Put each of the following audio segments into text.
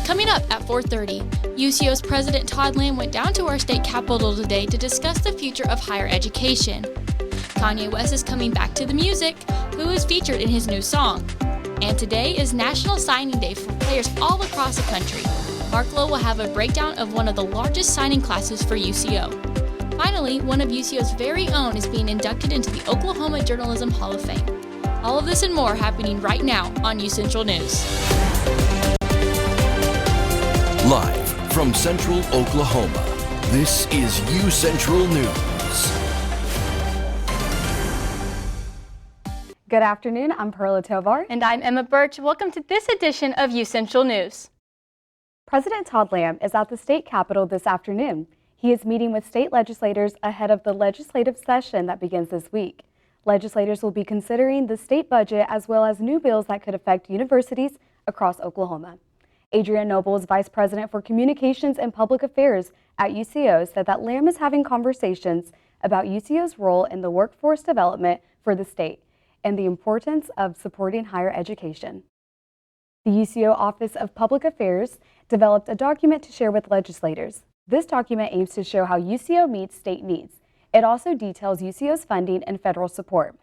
Coming up at 4:30, UCO's President Todd Lamb went down to our state capitol today to discuss the future of higher education. Kanye West is coming back to the music, who is featured in his new song. And today is National Signing Day for players all across the country. Mark Lowe will have a breakdown of one of the largest signing classes for UCO. Finally, one of UCO's very own is being inducted into the Oklahoma Journalism Hall of Fame. All of this and more happening right now on UCentral News. Live from Central Oklahoma, this is UCentral News. Good afternoon, I'm Perla Tovar. And I'm Emma Birch. Welcome to this edition of UCentral News. President Todd Lamb is at the state capitol this afternoon. He is meeting with state legislators ahead of the legislative session that begins this week. Legislators will be considering the state budget as well as new bills that could affect universities across Oklahoma. Adrienne Nobles, Vice President for Communications and Public Affairs at UCO, said that Lamb is having conversations about UCO's role in the workforce development for the state and the importance of supporting higher education. The UCO Office of Public Affairs developed a document to share with legislators. This document aims to show how UCO meets state needs. It also details UCO's funding and federal support.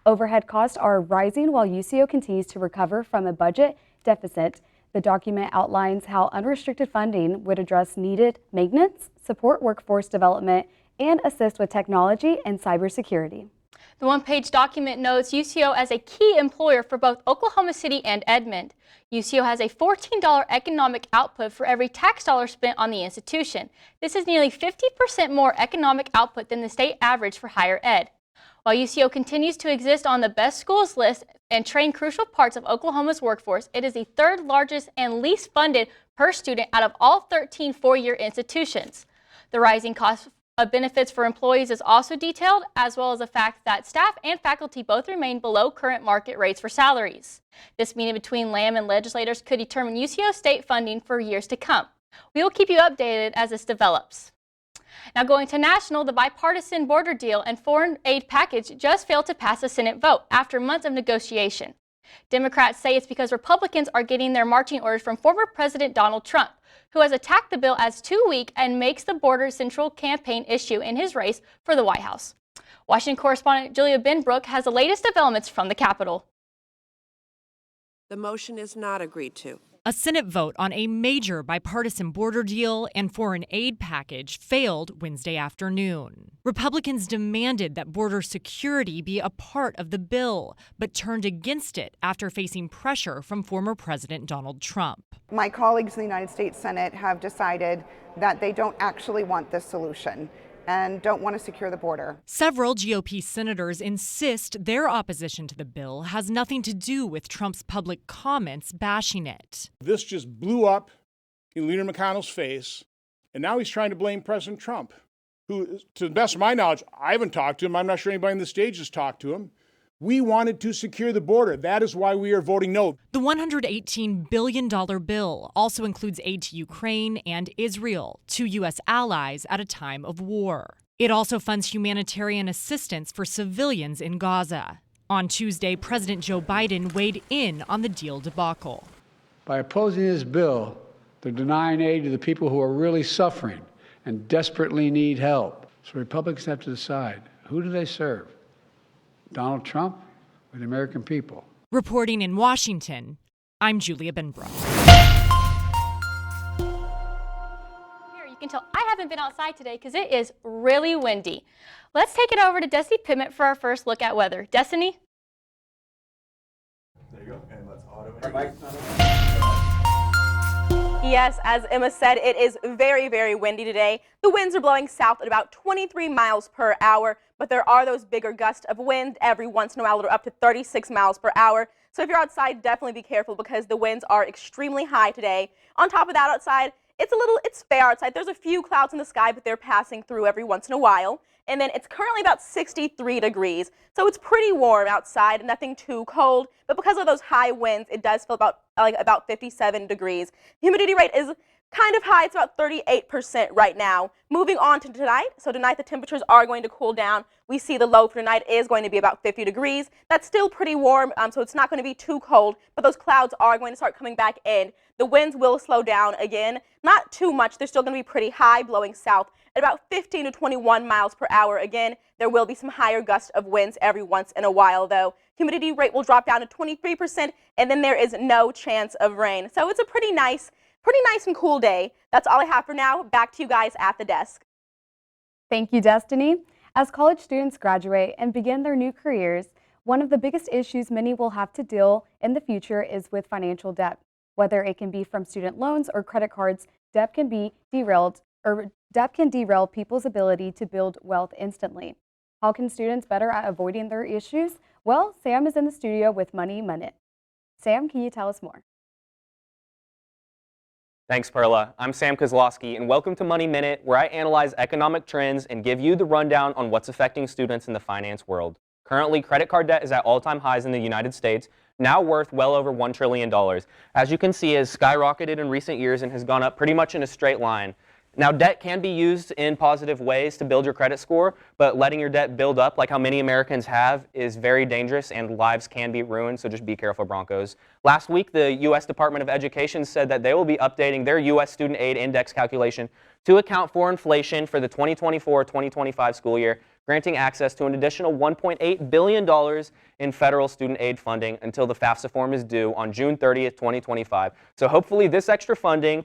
Overhead costs are rising while UCO continues to recover from a budget deficit. The document outlines how unrestricted funding would address needed maintenance, support workforce development, and assist with technology and cybersecurity. The one-page document notes UCO as a key employer for both Oklahoma City and Edmond. UCO has a $14 economic output for every tax dollar spent on the institution. This is nearly 50% more economic output than the state average for higher ed. While UCO continues to exist on the best schools list and train crucial parts of Oklahoma's workforce, it is the third largest and least funded per student out of all 13 four-year institutions. The rising cost of benefits for employees is also detailed, as well as the fact that staff and faculty both remain below current market rates for salaries. This meeting between Lamb and legislators could determine UCO state funding for years to come. We will keep you updated as this develops. Now going to national, the bipartisan border deal and foreign aid package just failed to pass a Senate vote after months of negotiation. Democrats say it's because Republicans are getting their marching orders from former President Donald Trump, who has attacked the bill as too weak and makes the border central campaign issue in his race for the White House. Washington correspondent Julia Benbrook has the latest developments from the Capitol. The motion is not agreed to. A Senate vote on a major bipartisan border deal and foreign aid package failed Wednesday afternoon. Republicans demanded that border security be a part of the bill, but turned against it after facing pressure from former President Donald Trump. My colleagues in the United States Senate have decided that they don't actually want this solution and don't want to secure the border. Several GOP senators insist their opposition to the bill has nothing to do with Trump's public comments bashing it. This just blew up in Leader McConnell's face, and now he's trying to blame President Trump, who, to the best of my knowledge, I haven't talked to him. I'm not sure anybody on the stage has talked to him. We wanted to secure the border. That is why we are voting no. The $118 billion bill also includes aid to Ukraine and Israel, two U.S. allies at a time of war. It also funds humanitarian assistance for civilians in Gaza. On Tuesday, President Joe Biden weighed in on the deal debacle. By opposing this bill, they're denying aid to the people who are really suffering and desperately need help. So Republicans have to decide, who do they serve? Donald Trump or the American people? Reporting in Washington, I'm Julia Benbrook. Here, you can tell I haven't been outside today because it is really windy. Let's take it over to Destiny Pittman for our first look at weather. Destiny? There you go, and let's auto. Yes, as Emma said, it is very, very windy today. The winds are blowing south at about 23 miles per hour, but there are those bigger gusts of wind every once in a while that are up to 36 miles per hour. So if you're outside, definitely be careful because the winds are extremely high today. On top of that, outside, it's fair outside. There's a few clouds in the sky, but they're passing through every once in a while. And then it's currently about 63 degrees. So it's pretty warm outside, nothing too cold. But because of those high winds, it does feel about 57 degrees. Humidity rate is kind of high. It's about 38% right now. Moving on to tonight. So tonight the temperatures are going to cool down. We see the low for tonight is going to be about 50 degrees. That's still pretty warm, so it's not going to be too cold, but those clouds are going to start coming back in. The winds will slow down again, not too much. They're still going to be pretty high, blowing south at about 15 to 21 miles per hour. Again, there will be some higher gusts of winds every once in a while, though. Humidity rate will drop down to 23%, and then there is no chance of rain. So it's a pretty nice and cool day. That's all I have for now. Back to you guys at the desk. Thank you, Destiny. As college students graduate and begin their new careers, one of the biggest issues many will have to deal in the future is with financial debt. Whether it can be from student loans or credit cards, debt can derail people's ability to build wealth instantly. How can students better at avoiding their issues? Well, Sam is in the studio with Money Minute. Sam, can you tell us more? Thanks, Perla. I'm Sam Kozlowski, and welcome to Money Minute, where I analyze economic trends and give you the rundown on what's affecting students in the finance world. Currently, credit card debt is at all-time highs in the United States, now worth well over $1 trillion. As you can see, it has skyrocketed in recent years and has gone up pretty much in a straight line. Now, debt can be used in positive ways to build your credit score, but letting your debt build up, like how many Americans have, is very dangerous and lives can be ruined, so just be careful, Broncos. Last week, the U.S. Department of Education said that they will be updating their U.S. Student Aid Index calculation to account for inflation for the 2024-2025 school year, granting access to an additional $1.8 billion in federal student aid funding until the FAFSA form is due on June 30th, 2025. So hopefully this extra funding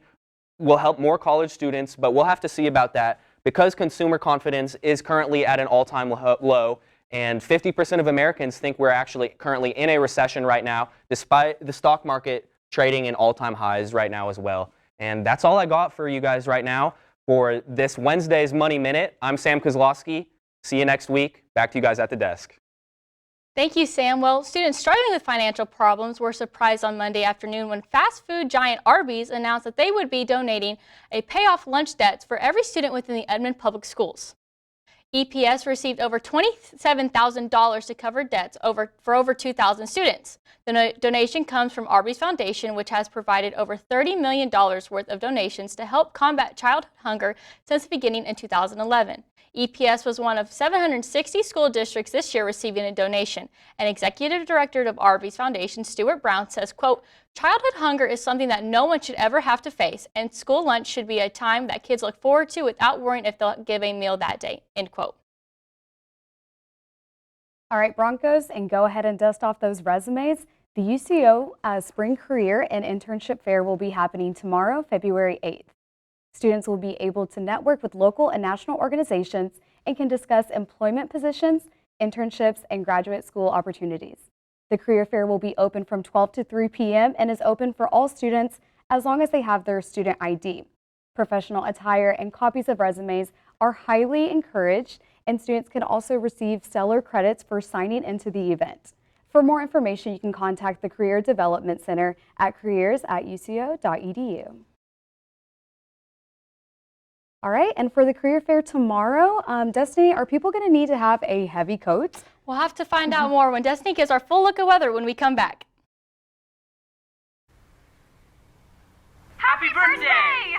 will help more college students, but we'll have to see about that because consumer confidence is currently at an all-time low, and 50% of Americans think we're actually currently in a recession right now, despite the stock market trading in all-time highs right now as well. And that's all I got for you guys right now for this Wednesday's Money Minute. I'm Sam Kozlowski. See you next week. Back to you guys at the desk. Thank you, Sam. Well, students struggling with financial problems were surprised on Monday afternoon when fast food giant Arby's announced that they would be donating a payoff lunch debts for every student within the Edmond Public Schools. EPS received over $27,000 to cover debts for over 2,000 students. The donation comes from Arby's Foundation, which has provided over $30 million worth of donations to help combat childhood hunger since the beginning in 2011. EPS was one of 760 school districts this year receiving a donation. An executive director of Arby's Foundation, Stuart Brown, says, quote, "Childhood hunger is something that no one should ever have to face, and school lunch should be a time that kids look forward to without worrying if they'll give a meal that day," end quote. All right, Broncos, and go ahead and dust off those resumes. The UCO Spring Career and Internship Fair will be happening tomorrow, February 8th. Students will be able to network with local and national organizations and can discuss employment positions, internships, and graduate school opportunities. The career fair will be open from 12 to 3 p.m. and is open for all students as long as they have their student ID. Professional attire and copies of resumes are highly encouraged, and students can also receive stellar credits for signing into the event. For more information, you can contact the Career Development Center at careers@uco.edu. All right, and for the career fair tomorrow, Destiny, are people going to need to have a heavy coat? We'll have to find out more when Destiny gives our full look of weather when we come back. Happy birthday!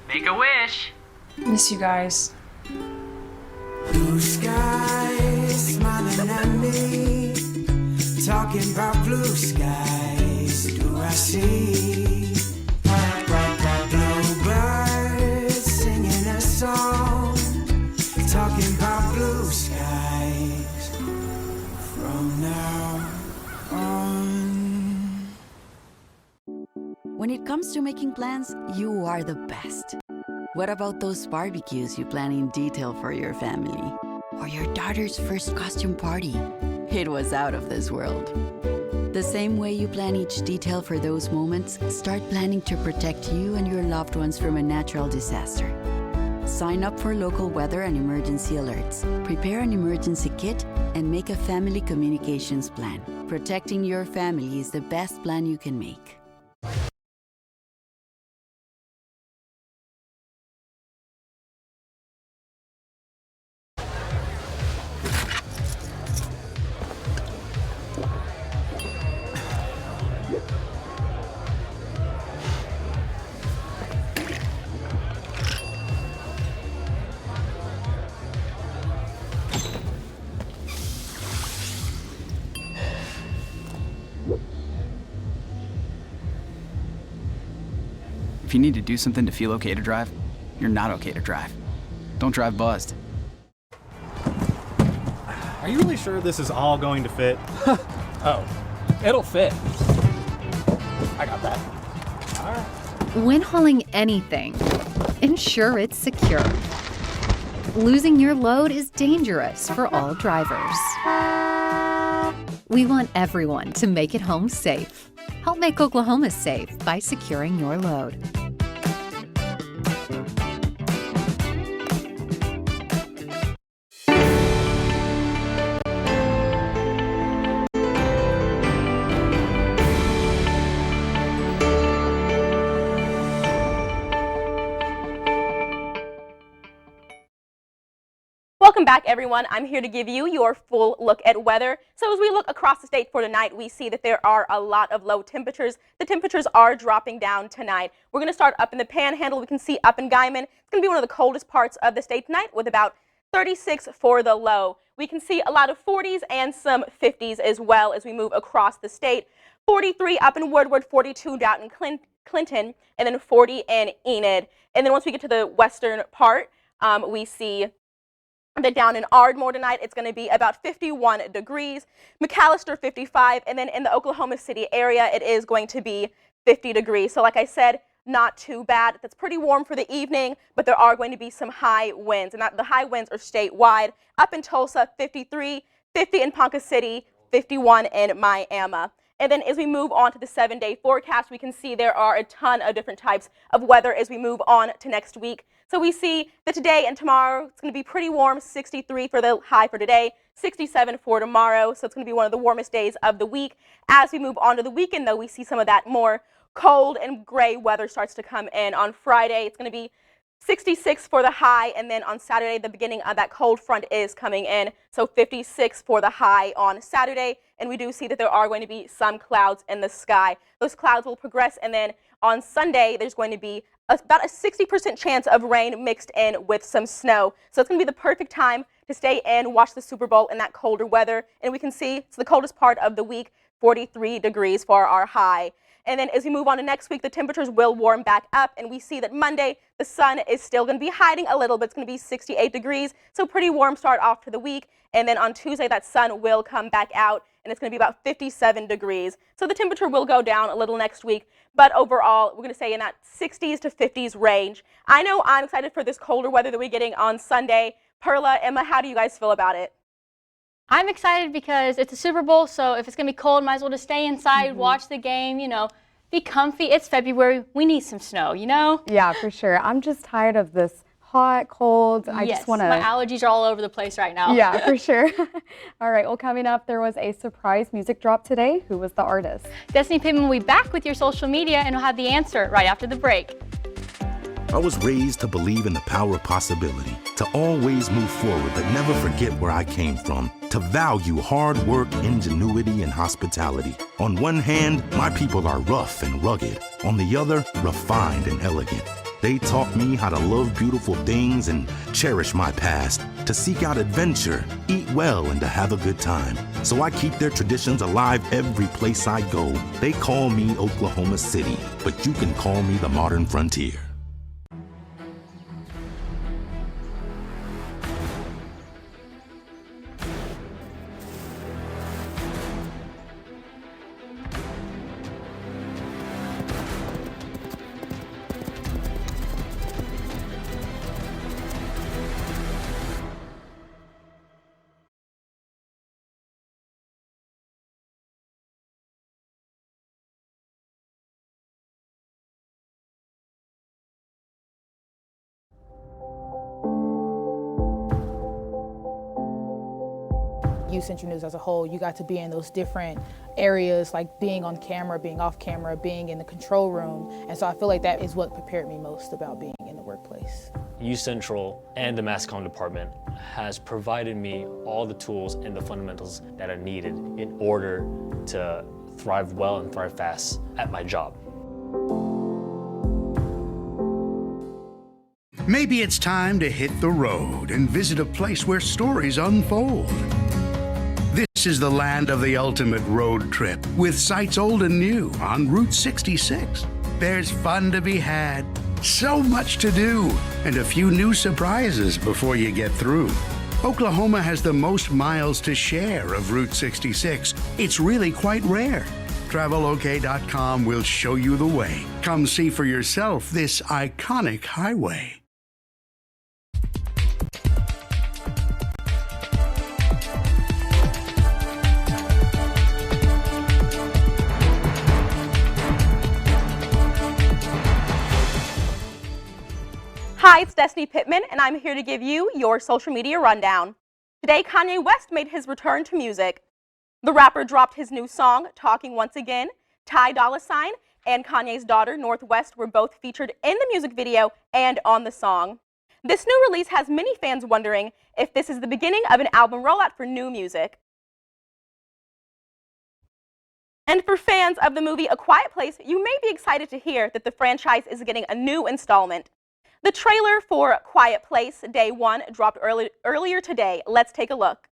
Make a wish. Miss you guys. Blue skies smiling at me, talking about blue skies. Do I see bluebirds singing a song, talking about blue skies from now on? When it comes to making plans, you are the best. What about those barbecues you plan in detail for your family? Or your daughter's first costume party? It was out of this world. The same way you plan each detail for those moments, start planning to protect you and your loved ones from a natural disaster. Sign up for local weather and emergency alerts. Prepare an emergency kit and make a family communications plan. Protecting your family is the best plan you can make. If you need to do something to feel okay to drive, you're not okay to drive. Don't drive buzzed. Are you really sure this is all going to fit? Oh, it'll fit. I got that. All right. When hauling anything, ensure it's secure. Losing your load is dangerous for all drivers. We want everyone to make it home safe. Help make Oklahoma safe by securing your load. Welcome back, everyone. I'm here to give you your full look at weather. So as we look across the state for tonight, we see that there are a lot of low temperatures. The temperatures are dropping down tonight. We're going to start up in the Panhandle. We can see up in Guyman. It's going to be one of the coldest parts of the state tonight with about 36 for the low. We can see a lot of 40s and some 50s as well as we move across the state. 43 up in Woodward, 42 down in Clinton, and then 40 in Enid. And then once we get to the western part, we see that down in Ardmore tonight, it's going to be about 51 degrees. McAllister, 55. And then in the Oklahoma City area, it is going to be 50 degrees. So like I said, not too bad. That's pretty warm for the evening, but there are going to be some high winds. And the high winds are statewide. Up in Tulsa, 53, 50 in Ponca City, 51 in Miami. And then as we move on to the 7-day forecast, we can see there are a ton of different types of weather as we move on to next week. So we see that today and tomorrow, it's going to be pretty warm, 63 for the high for today, 67 for tomorrow. So it's going to be one of the warmest days of the week. As we move on to the weekend, though, we see some of that more cold and gray weather starts to come in. On Friday, it's going to be 66 for the high, and then on Saturday, the beginning of that cold front is coming in, so 56 for the high on Saturday, and we do see that there are going to be some clouds in the sky. Those clouds will progress, and then on Sunday, there's going to be about a 60% chance of rain mixed in with some snow. So it's going to be the perfect time to stay in, watch the Super Bowl in that colder weather, and we can see it's the coldest part of the week, 43 degrees for our high. And then as we move on to next week, the temperatures will warm back up, and we see that Monday, the sun is still going to be hiding a little bit. It's going to be 68 degrees, so pretty warm start off to the week. And then on Tuesday, that sun will come back out, and it's going to be about 57 degrees. So the temperature will go down a little next week, but overall, we're going to say in that 60s to 50s range. I know I'm excited for this colder weather that we're getting on Sunday. Perla, Emma, how do you guys feel about it? I'm excited because it's a Super Bowl, so if it's going to be cold, might as well just stay inside, watch the game, you know, be comfy. It's February. We need some snow, you know? Yeah, for sure. I'm just tired of this hot, cold. I Yes, just want to... my allergies are all over the place right now. Yeah, for sure. All right, well, coming up, there was a surprise music drop today. Who was the artist? Destiny Pittman will be back with your social media, and we'll have the answer right after the break. I was raised to believe in the power of possibility, to always move forward but never forget where I came from, to value hard work, ingenuity, and hospitality. On one hand, my people are rough and rugged. On the other, refined and elegant. They taught me how to love beautiful things and cherish my past, to seek out adventure, eat well, and to have a good time. So I keep their traditions alive every place I go. They call me Oklahoma City, but you can call me the modern frontier. UCentral News as a whole, you got to be in those different areas, like being on camera, being off camera, being in the control room. And so I feel like that is what prepared me most about being in the workplace. UCentral and the Mass Comm department has provided me all the tools and the fundamentals that are needed in order to thrive well and thrive fast at my job. Maybe it's time to hit the road and visit a place where stories unfold. This is the land of the ultimate road trip, with sights old and new on Route 66. there's fun to be had. So much to do, and a few new surprises before you get through. Oklahoma has the most miles to share of Route 66. It's really quite rare. TravelOK.com will show you the way. Come see for yourself this iconic highway. Hi, it's Destiny Pittman, and I'm here to give you your social media rundown. Today, Kanye West made his return to music. The rapper dropped his new song, Talking Once Again. Ty Dolla $ign and Kanye's daughter, Northwest, were both featured in the music video and on the song. This new release has many fans wondering if this is the beginning of an album rollout for new music. And for fans of the movie A Quiet Place, you may be excited to hear that the franchise is getting a new installment. The trailer for Quiet Place Day 1 dropped earlier today. Let's take a look.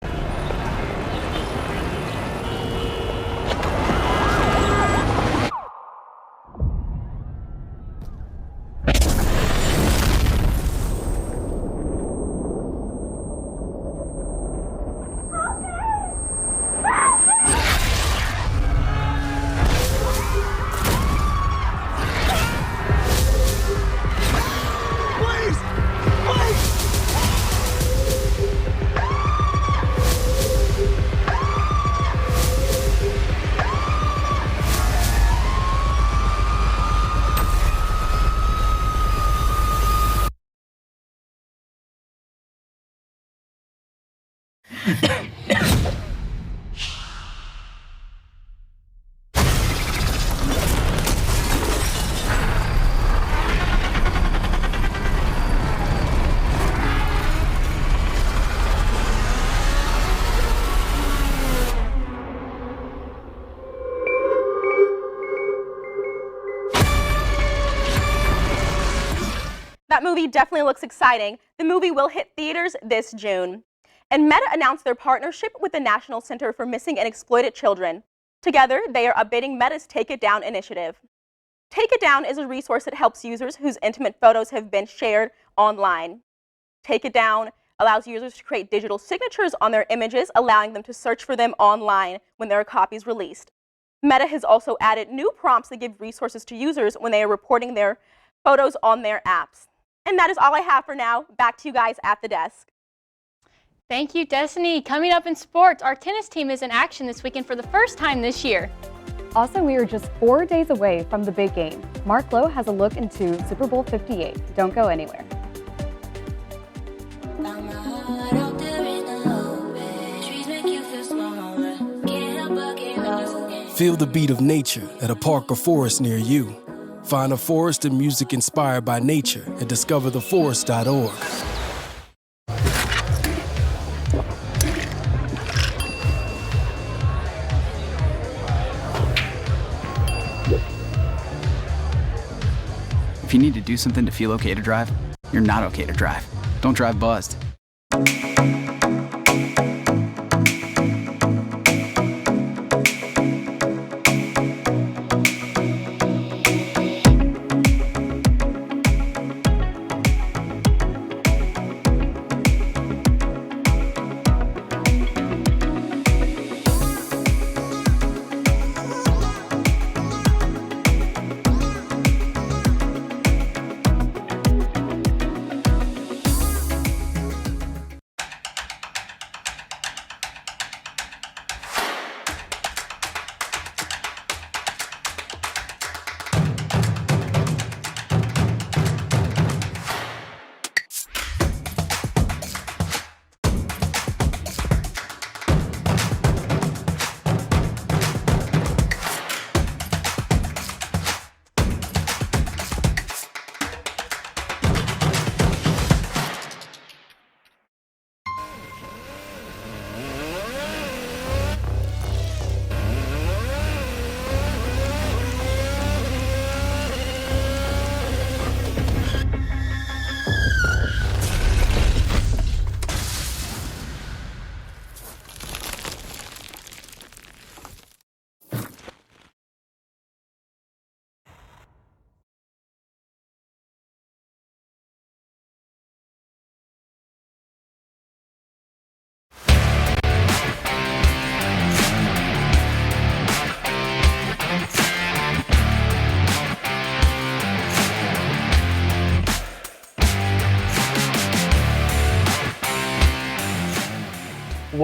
That movie definitely looks exciting. The movie will hit theaters this June. And Meta announced their partnership with the National Center for Missing and Exploited Children. Together, they are updating Meta's Take It Down initiative. Take It Down is a resource that helps users whose intimate photos have been shared online. Take It Down allows users to create digital signatures on their images, allowing them to search for them online when there are copies released. Meta has also added new prompts that give resources to users when they are reporting their photos on their apps. And that is all I have for now. Back to you guys at the desk. Thank you, Destiny. Coming up in sports, our tennis team is in action this weekend for the first time this year. Also, we are just 4 days away from the big game. Mark Lowe has a look into Super Bowl 58. Don't go anywhere. Feel the beat of nature at a park or forest near you. Find a forest and music inspired by nature at discovertheforest.org. If you need to do something to feel okay to drive, you're not okay to drive. Don't drive buzzed.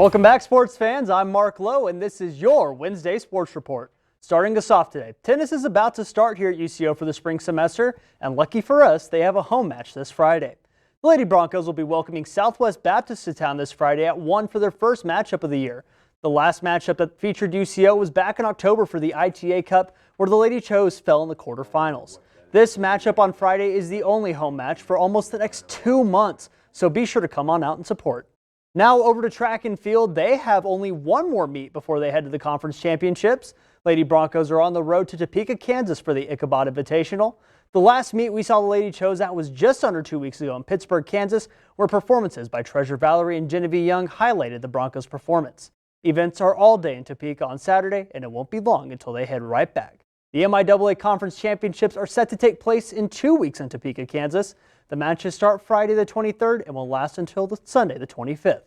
Welcome back, sports fans. I'm Mark Lowe, and this is your Wednesday Sports Report. Starting us off today, tennis is about to start here at UCO for the spring semester, and lucky for us, they have a home match this Friday. The Lady Broncos will be welcoming Southwest Baptist to town this Friday at 1 for their first matchup of the year. The last matchup that featured UCO was back in October for the ITA Cup, where the Lady Chos fell in the quarterfinals. This matchup on Friday is the only home match for almost the next 2 months, so be sure to come on out and support. Now over to track and field. They have only one more meet before they head to the conference championships. Lady Broncos are on the road to Topeka, Kansas for the Ichabod Invitational. The last meet we saw the Lady Chos at was just under 2 weeks ago in Pittsburgh, Kansas, where performances by Treasure Valerie and Genevieve Young highlighted the Broncos' performance. Events are all day in Topeka on Saturday, and it won't be long until they head right back. The MIAA Conference Championships are set to take place in 2 weeks in Topeka, Kansas. The matches start Friday the 23rd and will last until Sunday the 25th.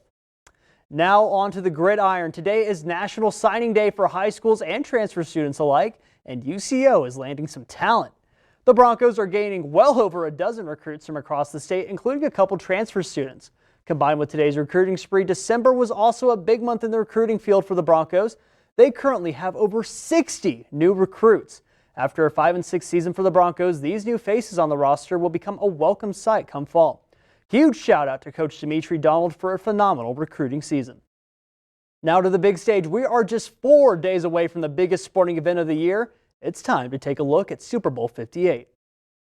Now on to the gridiron. Today is National Signing Day for high schools and transfer students alike, and UCO is landing some talent. The Broncos are gaining well over a dozen recruits from across the state, including a couple transfer students. Combined with today's recruiting spree, December was also a big month in the recruiting field for the Broncos. They currently have over 60 new recruits. After a 5-6 season for the Broncos, these new faces on the roster will become a welcome sight come fall. Huge shout out to Coach Dimitri Donald for a phenomenal recruiting season. Now to the big stage. We are just 4 days away from the biggest sporting event of the year. It's time to take a look at Super Bowl 58.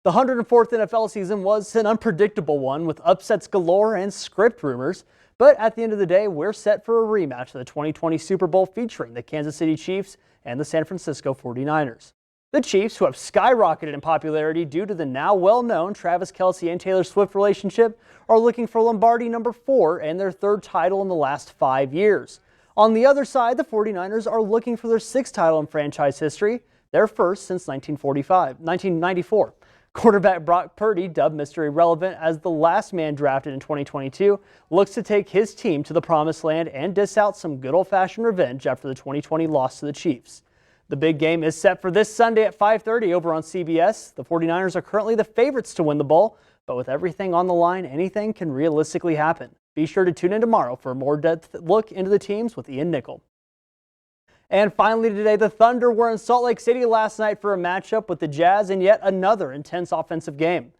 The 104th NFL season was an unpredictable one with upsets galore and script rumors. But at the end of the day, we're set for a rematch of the 2020 Super Bowl featuring the Kansas City Chiefs and the San Francisco 49ers. The Chiefs, who have skyrocketed in popularity due to the now well-known Travis Kelce and Taylor Swift relationship, are looking for Lombardi number 4 and their 3rd title in the last 5 years. On the other side, the 49ers are looking for their 6th title in franchise history, their first since 1994. Quarterback Brock Purdy, dubbed Mr. Irrelevant as the last man drafted in 2022, looks to take his team to the promised land and dish out some good old-fashioned revenge after the 2020 loss to the Chiefs. The big game is set for this Sunday at 5:30 over on CBS. The 49ers are currently the favorites to win the bowl, but with everything on the line, anything can realistically happen. Be sure to tune in tomorrow for a more depth look into the teams with Ian Nickel. And finally today, the Thunder were in Salt Lake City last night for a matchup with the Jazz in yet another intense offensive game.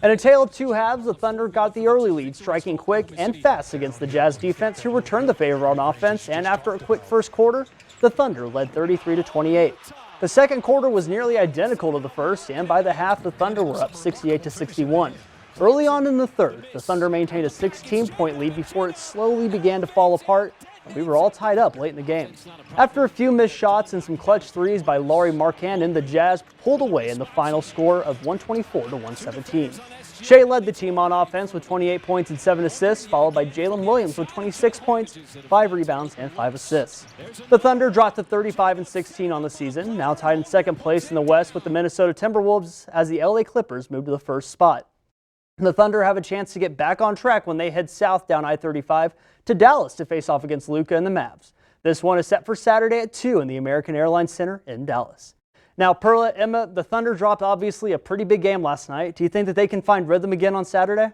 In a tale of two halves, the Thunder got the early lead, striking quick and fast against the Jazz defense, who returned the favor on offense, and after a quick first quarter, the Thunder led 33-28. The second quarter was nearly identical to the first, and by the half, the Thunder were up 68-61. Early on in the third, the Thunder maintained a 16-point lead before it slowly began to fall apart. We were all tied up late in the game. After a few missed shots and some clutch threes by Lauri Markkanen, the Jazz pulled away in the final score of 124-117. Shea led the team on offense with 28 points and 7 assists, followed by Jalen Williams with 26 points, 5 rebounds, and 5 assists. The Thunder dropped to 35-16 on the season, now tied in second place in the West with the Minnesota Timberwolves as the LA Clippers move to the first spot. The Thunder have a chance to get back on track when they head south down I-35 to Dallas to face off against Luka and the Mavs. This one is set for Saturday at 2 in the American Airlines Center in Dallas. Now, Perla, Emma, the Thunder dropped obviously a pretty big game last night. Do you think that they can find rhythm again on Saturday?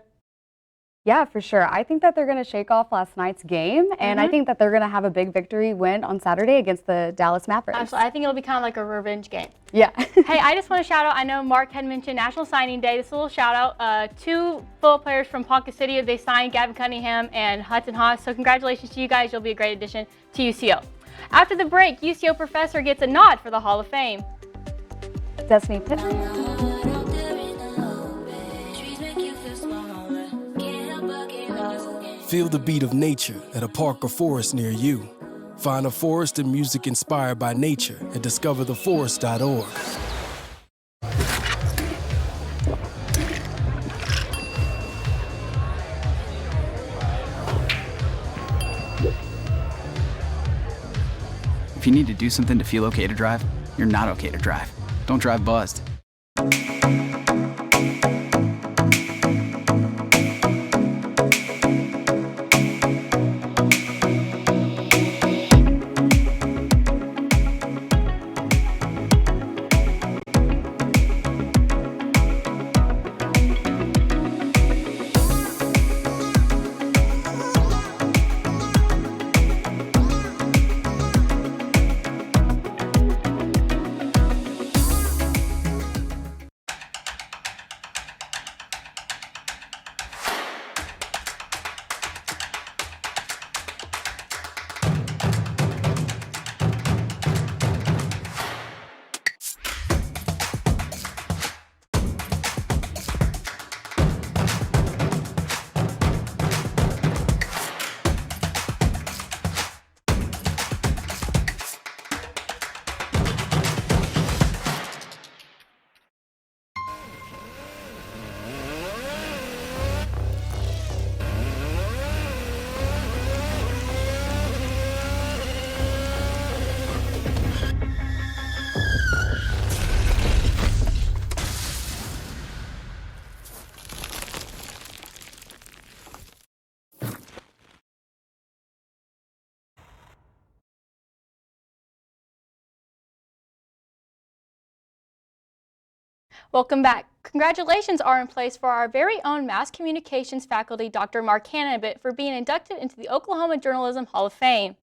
Yeah, for sure. I think that they're going to shake off last night's game, and I think that they're going to have a big victory win on Saturday against the Dallas Mavericks. Absolutely. I think it'll be kind of like a revenge game. Yeah. Hey, I just want to shout out, I know Mark had mentioned National Signing Day. This is a little shout out. 2 football players from Ponca City, they signed, Gavin Cunningham and Hudson Haas. So congratulations to you guys. You'll be a great addition to UCO. After the break, UCO professor gets a nod for the Hall of Fame. Destiny Pittman. Feel the beat of nature at a park or forest near you. Find a forest and music inspired by nature at discovertheforest.org. If you need to do something to feel okay to drive, you're not okay to drive. Don't drive buzzed. Welcome back. Congratulations are in place for our very own mass communications faculty, Dr. Mark Hannabit, for being inducted into the Oklahoma Journalism Hall of Fame.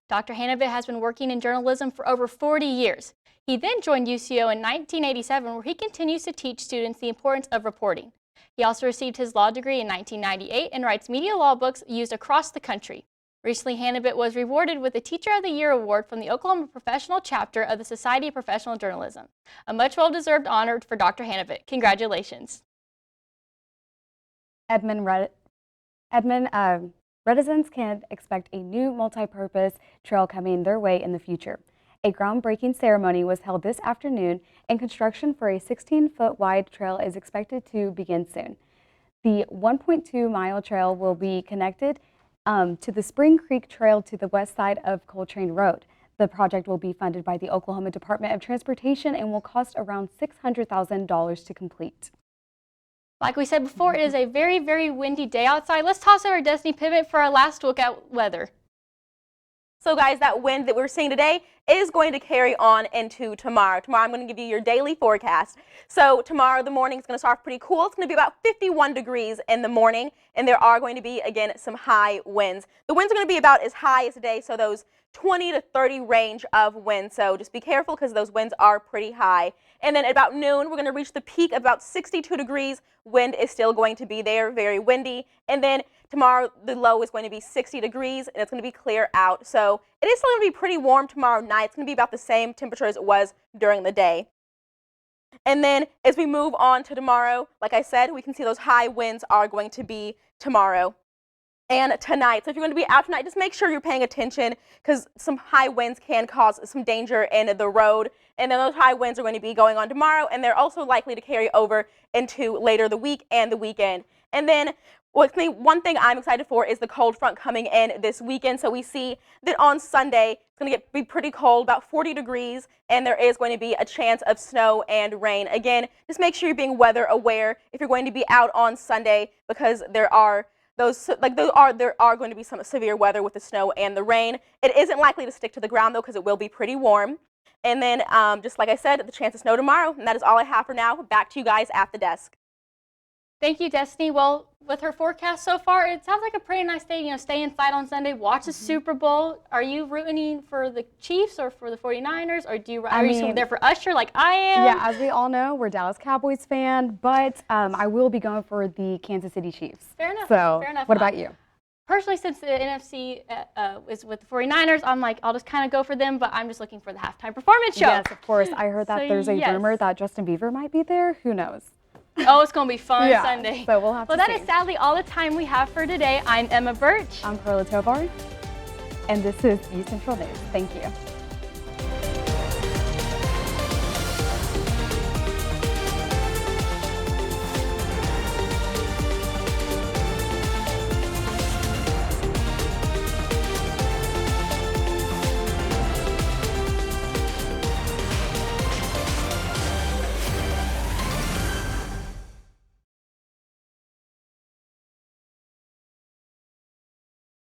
Dr. Hannabit has been working in journalism for over 40 years. He then joined UCO in 1987, where he continues to teach students the importance of reporting. He also received his law degree in 1998 and writes media law books used across the country. Recently, Hannabit was rewarded with the Teacher of the Year award from the Oklahoma Professional Chapter of the Society of Professional Journalism. A much well-deserved honor for Dr. Hannabit. Congratulations. Edmond, residents can expect a new multi-purpose trail coming their way in the future. A groundbreaking ceremony was held this afternoon, and construction for a 16-foot wide trail is expected to begin soon. The 1.2-mile trail will be connected to the Spring Creek Trail to the west side of Coltrane Road. The project will be funded by the Oklahoma Department of Transportation and will cost around $600,000 to complete. Like we said before, it is a very, very windy day outside. Let's toss over Destiny Pivot for our last look at weather. So guys, that wind that we're seeing today is going to carry on into tomorrow. Tomorrow I'm going to give you your daily forecast. So tomorrow the morning is going to start pretty cool. It's going to be about 51 degrees in the morning, and there are going to be, again, some high winds. The winds are going to be about as high as today, so those 20 to 30 range of winds. So just be careful because those winds are pretty high. And then at about noon, we're going to reach the peak of about 62 degrees. Wind is still going to be there, very windy. And then tomorrow, the low is going to be 60 degrees, and it's going to be clear out. So it is still going to be pretty warm tomorrow night. It's going to be about the same temperature as it was during the day. And then as we move on to tomorrow, like I said, we can see those high winds are going to be tomorrow and tonight. So if you're going to be out tonight, just make sure you're paying attention because some high winds can cause some danger in the road. And then those high winds are going to be going on tomorrow, and they're also likely to carry over into later the week and the weekend. And then one thing I'm excited for is the cold front coming in this weekend. So we see that on Sunday, it's going to be pretty cold, about 40 degrees, and there is going to be a chance of snow and rain. Again, just make sure you're being weather aware if you're going to be out on Sunday because there are going to be some severe weather with the snow and the rain. It isn't likely to stick to the ground, though, because it will be pretty warm. And then, just like I said, the chance of snow tomorrow. And that is all I have for now. Back to you guys at the desk. Thank you, Destiny. Well, with her forecast so far, it sounds like a pretty nice day. You know, stay inside on Sunday, watch the Super Bowl. Are you rooting for the Chiefs or for the 49ers? Or are you there for Usher like I am? Yeah, as we all know, we're Dallas Cowboys fan, but I will be going for the Kansas City Chiefs. Fair enough. So, fair enough. What about you? Personally, since the NFC is with the 49ers, I'm like, I'll just kind of go for them, but I'm just looking for the halftime performance show. Yes, of course. I heard that there's a rumor that Justin Bieber might be there. Who knows? Oh, it's going to be fun Sunday. So we'll have to see. Well, that is sadly all the time we have for today. I'm Emma Birch. I'm Carla Tovar. And this is UCentral News. Thank you.